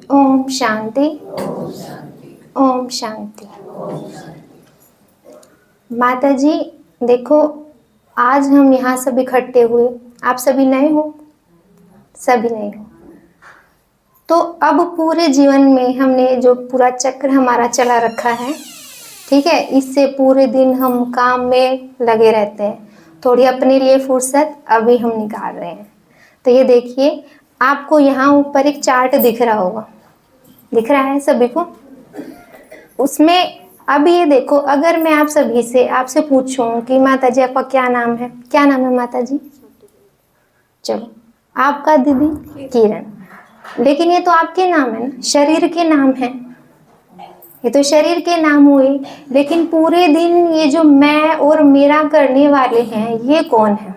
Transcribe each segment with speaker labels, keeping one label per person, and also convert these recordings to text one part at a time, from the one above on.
Speaker 1: ओम शांति। ओम शांति। माता जी देखो, आज हम यहाँ सब इकट्ठे हुए, आप सभी नए हो, सभी नए हो। तो अब पूरे जीवन में हमने जो पूरा चक्र हमारा चला रखा है, ठीक है, इससे पूरे दिन हम काम में लगे रहते हैं। थोड़ी अपने लिए फुर्सत अभी हम निकाल रहे हैं। तो ये देखिए, आपको यहाँ ऊपर एक चार्ट दिख रहा होगा, दिख रहा है सभी को? उसमें अब ये देखो, अगर मैं आप सभी से आपसे पूछूं कि माता जी आपका क्या नाम है, क्या नाम है माता जी? चलो, आपका दीदी किरण। लेकिन ये तो आपके नाम है ना, शरीर के नाम है, ये तो शरीर के नाम हुए। लेकिन पूरे दिन ये जो मैं और मेरा करने वाले हैं, ये कौन है?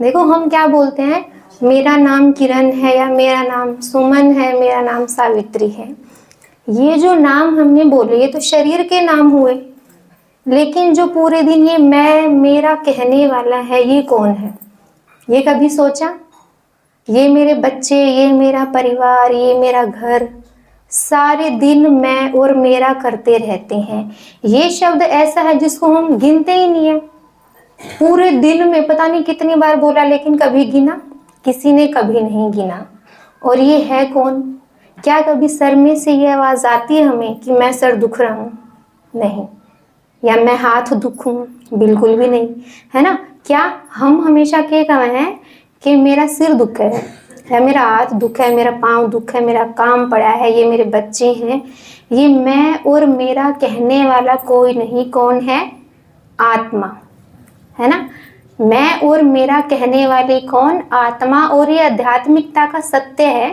Speaker 1: देखो, हम क्या बोलते हैं, मेरा नाम किरण है, या मेरा नाम सुमन है, मेरा नाम सावित्री है। ये जो नाम हमने बोले, ये तो शरीर के नाम हुए। लेकिन जो पूरे दिन ये मैं मेरा कहने वाला है, ये कौन है? ये कभी सोचा? ये मेरे बच्चे, ये मेरा परिवार, ये मेरा घर, सारे दिन मैं और मेरा करते रहते हैं। ये शब्द ऐसा है जिसको हम गिनते ही नहीं है। पूरे दिन में पता नहीं कितनी बार बोला, लेकिन कभी गिना? किसी ने कभी नहीं गिना। और ये है कौन? क्या कभी सर में से ये आवाज आती है हमें कि मैं सर दुख रहा हूँ? नहीं। या मैं हाथ दुखूं? बिल्कुल भी नहीं, है ना? क्या हम हमेशा क्या कहें हैं कि मेरा सिर दुख है, या मेरा हाथ दुख है, मेरा पाँव दुख है, मेरा काम पड़ा है, ये मेरे बच्चे हैं। ये मैं और मेरा कहने वाला कोई नहीं। कौन है? आत्मा, है ना? मैं और मेरा कहने वाले कौन? आत्मा। और ये आध्यात्मिकता का सत्य है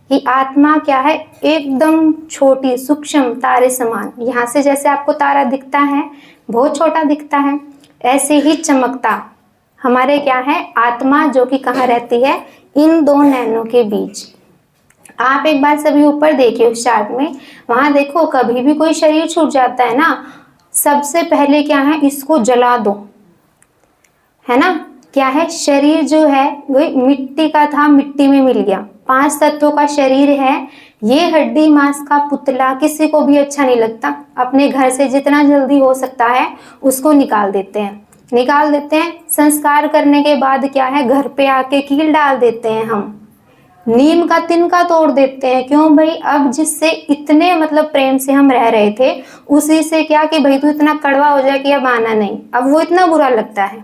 Speaker 1: कि आत्मा क्या है? एकदम छोटी सूक्ष्म तारे समान। यहाँ से जैसे आपको तारा दिखता है, बहुत छोटा दिखता है, ऐसे ही चमकता हमारे क्या है? आत्मा, जो कि कहाँ रहती है? इन दो नैनों के बीच। आप एक बार सभी ऊपर देखिए उस चार्ट में, वहां देखो, कभी भी कोई शरीर छूट जाता है ना, सबसे पहले क्या है? इसको जला दो, है ना? क्या है? शरीर जो है वही मिट्टी का था, मिट्टी में मिल गया। 5 तत्वों का शरीर है। ये हड्डी मांस का पुतला किसी को भी अच्छा नहीं लगता। अपने घर से जितना जल्दी हो सकता है उसको निकाल देते हैं, निकाल देते हैं। संस्कार करने के बाद क्या है? घर पे आके कील डाल देते हैं, हम नीम का तिनका तोड़ देते हैं। क्यों भाई? अब जिससे इतने मतलब प्रेम से हम रह रहे थे, उसी से क्या कि भाई तू इतना कड़वा हो जाए कि अब आना नहीं, अब वो इतना बुरा लगता है।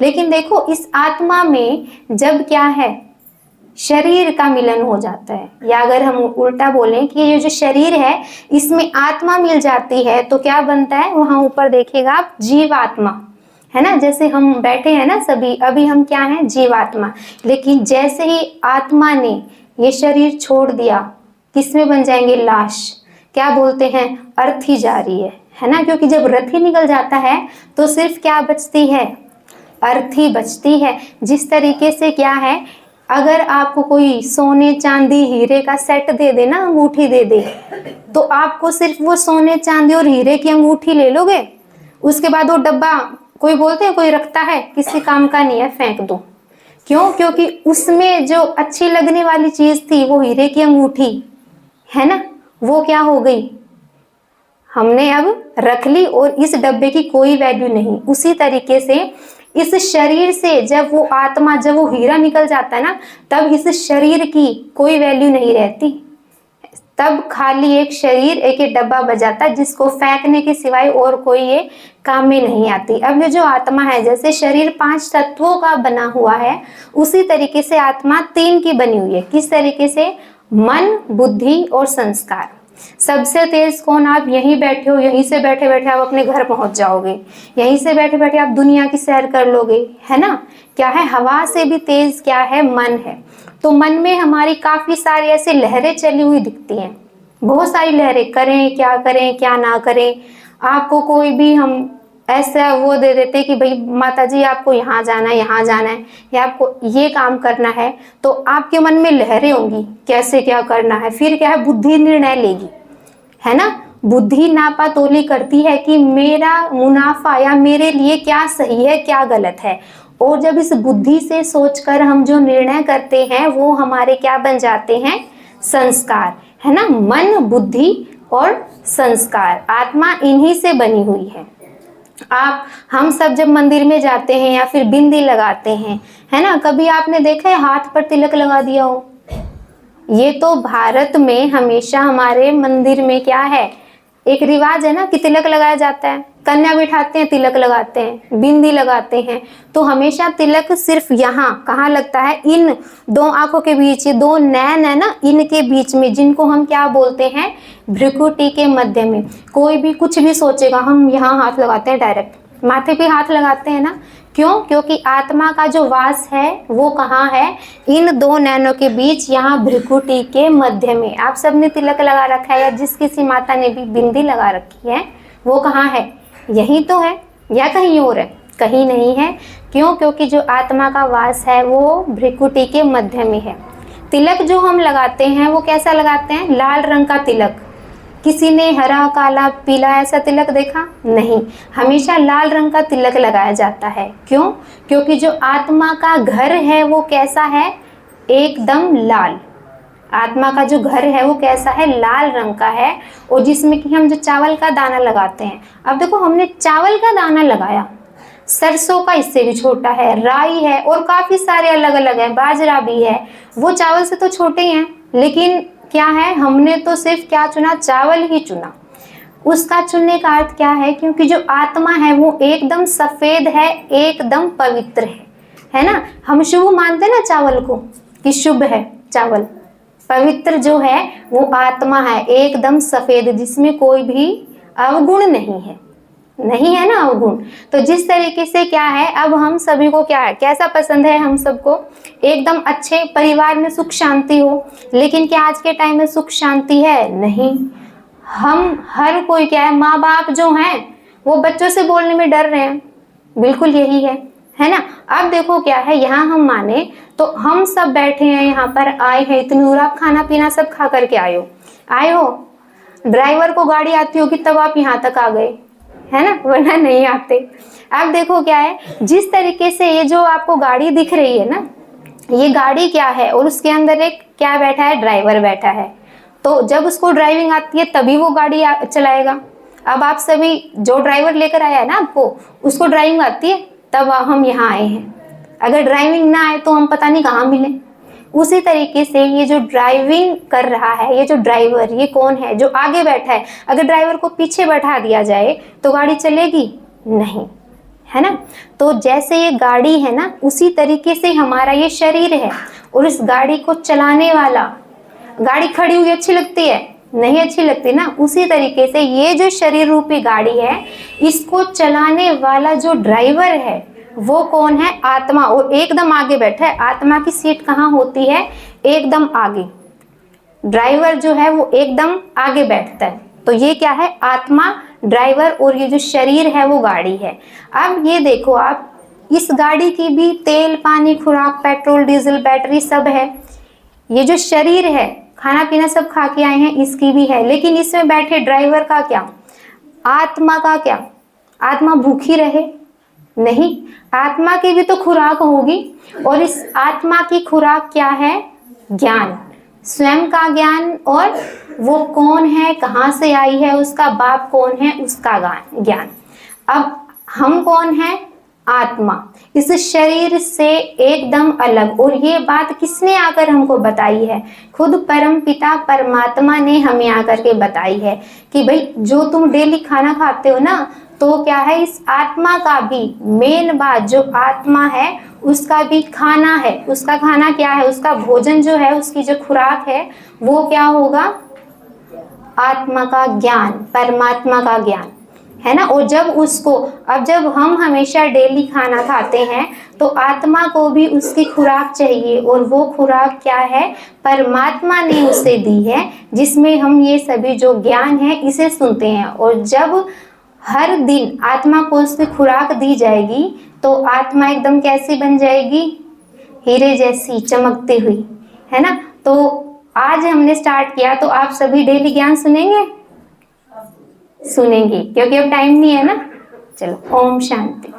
Speaker 1: लेकिन देखो, इस आत्मा में जब क्या है? शरीर का मिलन हो जाता है, या अगर हम उल्टा बोलें कि ये जो शरीर है इसमें आत्मा मिल जाती है, तो क्या बनता है? वहां ऊपर देखिएगा आप, जीवात्मा, है ना? जैसे हम बैठे हैं ना सभी, अभी हम क्या हैं? जीवात्मा। लेकिन जैसे ही आत्मा ने ये शरीर छोड़ दिया, किसमें बन जाएंगे? लाश। क्या बोलते हैं? अर्थी जा रही है ना? क्योंकि जब रथ ही निकल जाता है तो सिर्फ क्या बचती है? अर्थी बचती है। जिस तरीके से क्या है, अगर आपको कोई सोने चांदी हीरे का सेट दे दे ना, अंगूठी दे दे, तो आपको सिर्फ वो सोने चांदी और हीरे की अंगूठी ले लोगे, उसके बाद वो डब्बा, कोई बोलते हैं कोई रखता है, किसी काम का नहीं है, फेंक दो। क्यों? क्योंकि उसमें जो अच्छी लगने वाली चीज थी, वो हीरे की अंगूठी, है ना, वो क्या हो गई? हमने अब रख ली, और इस डब्बे की कोई वैल्यू नहीं। उसी तरीके से इस शरीर से जब वो आत्मा, जब वो हीरा निकल जाता है ना, तब इस शरीर की कोई वैल्यू नहीं रहती। तब खाली एक शरीर, एक डब्बा बजाता है, जिसको फेंकने के सिवाय और कोई ये काम में नहीं आती। अब ये जो आत्मा है, जैसे शरीर 5 तत्वों का बना हुआ है, उसी तरीके से आत्मा 3 की बनी हुई है। किस तरीके से? मन, बुद्धि और संस्कार। सबसे तेज कौन? आप यहीं बैठे हो, यहीं से बैठे बैठे आप अपने घर पहुंच जाओगे, यहीं से बैठे बैठे आप दुनिया की सैर कर लोगे, है ना? क्या है? हवा से भी तेज क्या है? मन है। तो मन में हमारी काफी सारी ऐसी लहरें चली हुई दिखती हैं, बहुत सारी लहरें। करें क्या ना करें। आपको कोई भी हम ऐसा वो दे देते कि भाई माता जी आपको यहाँ जाना है, यहाँ जाना है, या आपको ये काम करना है, तो आपके मन में लहरें होंगी, कैसे क्या करना है। फिर क्या है? बुद्धि निर्णय लेगी, है ना? बुद्धि नापा तोली करती है कि मेरा मुनाफा या मेरे लिए क्या सही है, क्या गलत है। और जब इस बुद्धि से सोचकर हम जो निर्णय करते हैं, वो हमारे क्या बन जाते हैं? संस्कार। है ना, मन, बुद्धि और संस्कार, आत्मा इन्हीं से बनी हुई है। हम सब जब मंदिर में जाते हैं या फिर बिंदी लगाते हैं, है ना, कभी आपने देखा है हाथ पर तिलक लगा दिया हो? ये तो भारत में हमेशा हमारे मंदिर में क्या है, एक रिवाज है ना कि तिलक लगाया जाता है, कन्या बिठाते हैं तिलक लगाते हैं, बिंदी लगाते हैं। तो हमेशा तिलक सिर्फ यहाँ कहाँ लगता है, इन दो आंखों के बीच, ये दो नैन है ना, इनके बीच में, जिनको हम क्या बोलते हैं, भ्रुकुटी के मध्य में। कोई भी कुछ भी सोचेगा, हम यहाँ हाथ लगाते हैं, डायरेक्ट माथे पे हाथ लगाते हैं ना, क्यों? क्योंकि आत्मा का जो वास है वो कहाँ है, इन दो नैनों के बीच, यहाँ भ्रुकुटी के मध्य में। आप सबने तिलक लगा रखा है, या जिस किसी माता ने भी बिंदी लगा रखी है, वो कहाँ है, यही तो है, या कहीं और है? कहीं नहीं है। क्यों? क्योंकि जो आत्मा का वास है वो भ्रुकुटी के मध्य में है। तिलक जो हम लगाते हैं वो कैसा लगाते हैं, लाल रंग का तिलक। किसी ने हरा, काला, पीला ऐसा तिलक देखा? नहीं, हमेशा लाल रंग का तिलक लगाया जाता है। क्यों? क्योंकि जो आत्मा का घर है वो कैसा है, एकदम लाल। आत्मा का जो घर है वो कैसा है, लाल रंग का है। और जिसमें कि हम जो चावल का दाना लगाते हैं, अब देखो हमने चावल का दाना लगाया, सरसों का इससे भी छोटा है, राई है, और काफी सारे अलग अलग है, बाजरा भी है, वो चावल से तो छोटे ही हैं, लेकिन क्या है, हमने तो सिर्फ क्या चुना, चावल ही चुना। उसका चुनने का अर्थ क्या है, क्योंकि जो आत्मा है वो एकदम सफेद है, एकदम पवित्र है ना। हम शुभ मानते हैं ना चावल को, कि शुभ है चावल, पवित्र जो है वो आत्मा है, एकदम सफेद, जिसमें कोई भी अवगुण नहीं है, नहीं है ना अवगुण। तो जिस तरीके से क्या है, अब हम सभी को क्या है, कैसा पसंद है, हम सबको एकदम अच्छे परिवार में सुख शांति हो। लेकिन क्या आज के टाइम में सुख शांति है? नहीं। हम हर कोई क्या है, माँ बाप जो हैं वो बच्चों से बोलने में डर रहे हैं, बिल्कुल यही है ना। अब देखो क्या है, यहाँ हम माने तो हम सब बैठे हैं, यहाँ पर आए हैं इतनी दूर, आप खाना पीना सब खा करके आए हो, ड्राइवर को गाड़ी आती होगी तब आप यहाँ तक आ गए, है ना, वरना नहीं आते। अब देखो क्या है, जिस तरीके से ये जो आपको गाड़ी दिख रही है ना, ये गाड़ी क्या है, और उसके अंदर एक क्या बैठा है, ड्राइवर बैठा है। तो जब उसको ड्राइविंग आती है तभी वो गाड़ी चलाएगा। अब आप सभी, जो ड्राइवर लेकर आया है ना आपको, उसको ड्राइविंग आती है, तब हम यहाँ आए हैं। अगर ड्राइविंग ना आए तो हम पता नहीं कहाँ मिले। उसी तरीके से ये जो ड्राइविंग कर रहा है, ये जो ड्राइवर, ये कौन है, जो आगे बैठा है। अगर ड्राइवर को पीछे बैठा दिया जाए तो गाड़ी चलेगी नहीं, है ना। तो जैसे ये गाड़ी है ना, उसी तरीके से हमारा ये शरीर है, और इस गाड़ी को चलाने वाला, गाड़ी खड़ी हुई अच्छी लगती है? नहीं अच्छी लगती ना। उसी तरीके से ये जो शरीर रूपी गाड़ी है, इसको चलाने वाला जो ड्राइवर है वो कौन है, आत्मा। और एकदम आगे बैठा है। आत्मा की सीट कहाँ होती है, एकदम आगे। ड्राइवर जो है वो एकदम आगे बैठता है। तो ये क्या है, आत्मा, ड्राइवर, और ये जो शरीर है वो गाड़ी है। अब ये देखो आप, इस गाड़ी की भी तेल, पानी, खुराक, पेट्रोल, डीजल, बैटरी सब है। ये जो शरीर है, खाना पीना सब खा के आए हैं, इसकी भी है। लेकिन इसमें बैठे ड्राइवर का क्या, आत्मा का क्या? आत्मा भूखी रहे? नहीं, आत्मा की भी तो खुराक होगी। और इस आत्मा की खुराक क्या है, ज्ञान, स्वयं का ज्ञान। और वो कौन है, कहाँ से आई है, उसका बाप कौन है, उसका ज्ञान। अब हम कौन है, आत्मा, इस शरीर से एकदम अलग। और ये बात किसने आकर हमको बताई है, खुद परम पिता परमात्मा ने हमें आकर के बताई है कि भाई जो तुम डेली खाना खाते हो ना, तो क्या है, इस आत्मा का भी मेन बात, जो आत्मा है उसका भी खाना है। उसका खाना क्या है, उसका भोजन जो है, उसकी जो खुराक है वो क्या होगा, आत्मा का ज्ञान, परमात्मा का ज्ञान, है ना। और जब उसको, अब जब हम हमेशा डेली खाना खाते हैं तो आत्मा को भी उसकी खुराक चाहिए। और वो खुराक क्या है, परमात्मा ने उसे दी है, जिसमें हम ये सभी जो ज्ञान है इसे सुनते हैं। और जब हर दिन आत्मा को उसकी खुराक दी जाएगी तो आत्मा एकदम कैसी बन जाएगी, हीरे जैसी चमकती हुई, है ना। तो आज हमने स्टार्ट किया, तो आप सभी डेली ज्ञान सुनेंगे? सुनेंगे, क्योंकि अब टाइम नहीं है ना। चलो, ओम शांति।